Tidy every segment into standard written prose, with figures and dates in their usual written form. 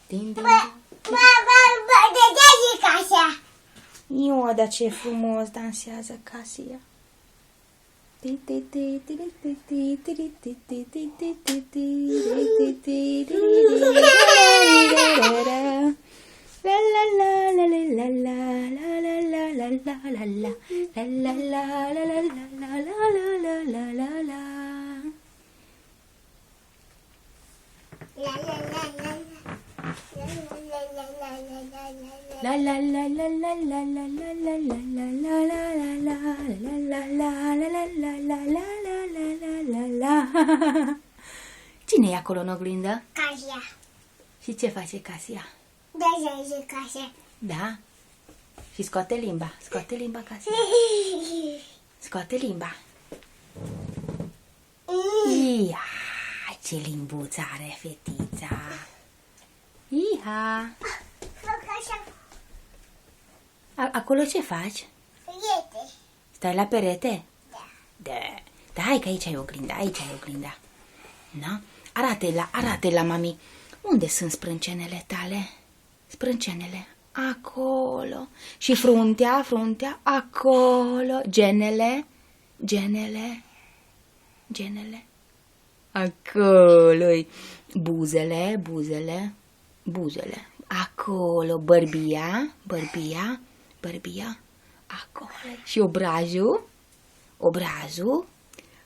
Din, din. De ce zic așa? Io, dar ce frumos dansează Casia. La la la la la la la la la la la la la la la la. Cine e acolo în oglindă? Casia. Și ce face Casia? De ce zic așa? Da? Și scoate limba. Scoate limba, Casia. Scoate limba. Ia, ce limbuță are fetița. Iha. Fac așa. Acolo ce faci? Priete. Stai la perete? Da. Da, hai că aici ai oglinda, aici ai oglinda. Da? Arată-i la mami. Unde sunt sprâncenele tale? Sprâncenele. Acolo. Și fruntea, acolo. Genele. Acolo. Buzele. Acolo. Bărbia. Acolo. Și obrajul.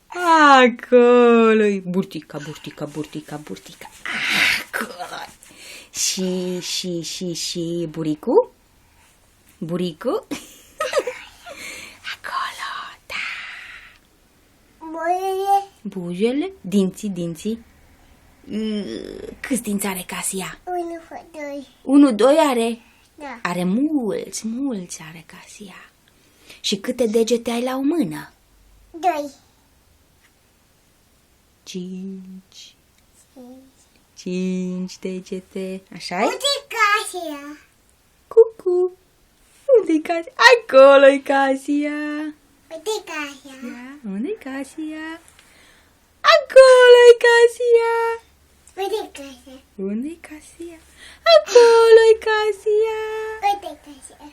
Acolo. Burtica. Acolo. Și buricul. Acolo, da. Buzele. Dinții. Câți dinți are Casia? 1, 2. 1-2 are? Da. Are mulți are Casia. Și câte degete ai la o mână? 2. 5 degete. Așa-i? Unde Casia? Cucu. Unde-i Casia? Acolo-i Casia. Unde Casia? Unde-i Casia? Acolo-i Casia. Unde Casia? Unde-i Casia? Acolo-i Casia. Unde Casia?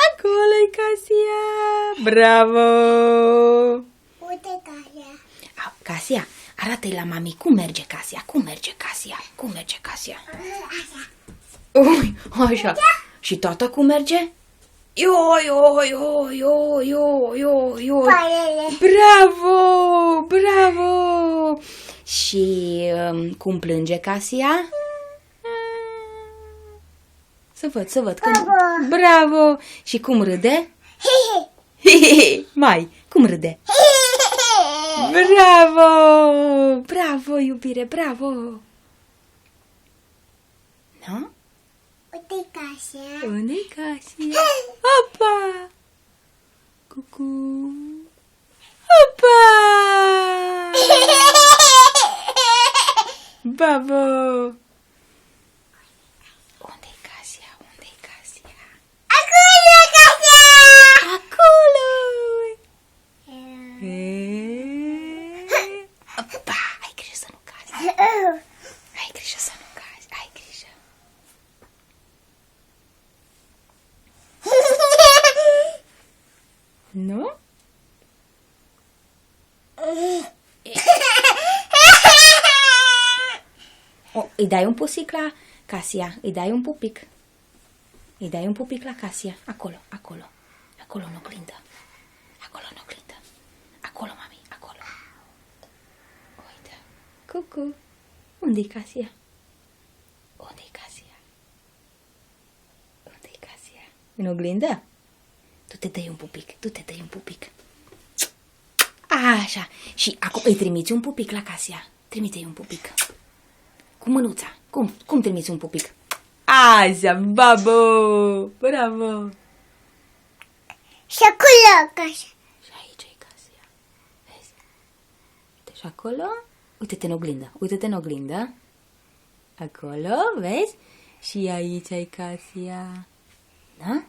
Acolo-i Casia. Bravo! Unde Casia? Casia, arată-i la mami cum merge Casia. Așa. Ui, așa. Și tata cum merge? Yo. Părere. Bravo! Și cum plânge Casia? Să văd. Bravo! Și cum râde? Mai, cum râde? Bravo, iubire, bravo! Nu? Unde Casia? Unde-i Casia? Opa! Cucu! Opa! Bravo! Unde-i Casia? Acolo Casia! Acolo! Opa! Ai grijă să nu cazi! Ai grijă. Nu? Îi dai un pusic la Casia. Îi dai un pupic la Casia. Acolo. Acolo în oglindă. Acolo, mami. Acolo. Uite. Cucu. Unde-i Casia? În oglindă? Tu te dai un pupic. Așa. Și acum îi trimiți un pupic la Casia. Trimite-i un pupic. Cu mânuța. Cum trimiți un pupic? Așa, bravo! Și acolo Casia. Și aici e Casia. Vezi? Uite și acolo. Uite-te în oglindă. Acolo, vezi? Și aici e Casia. Da?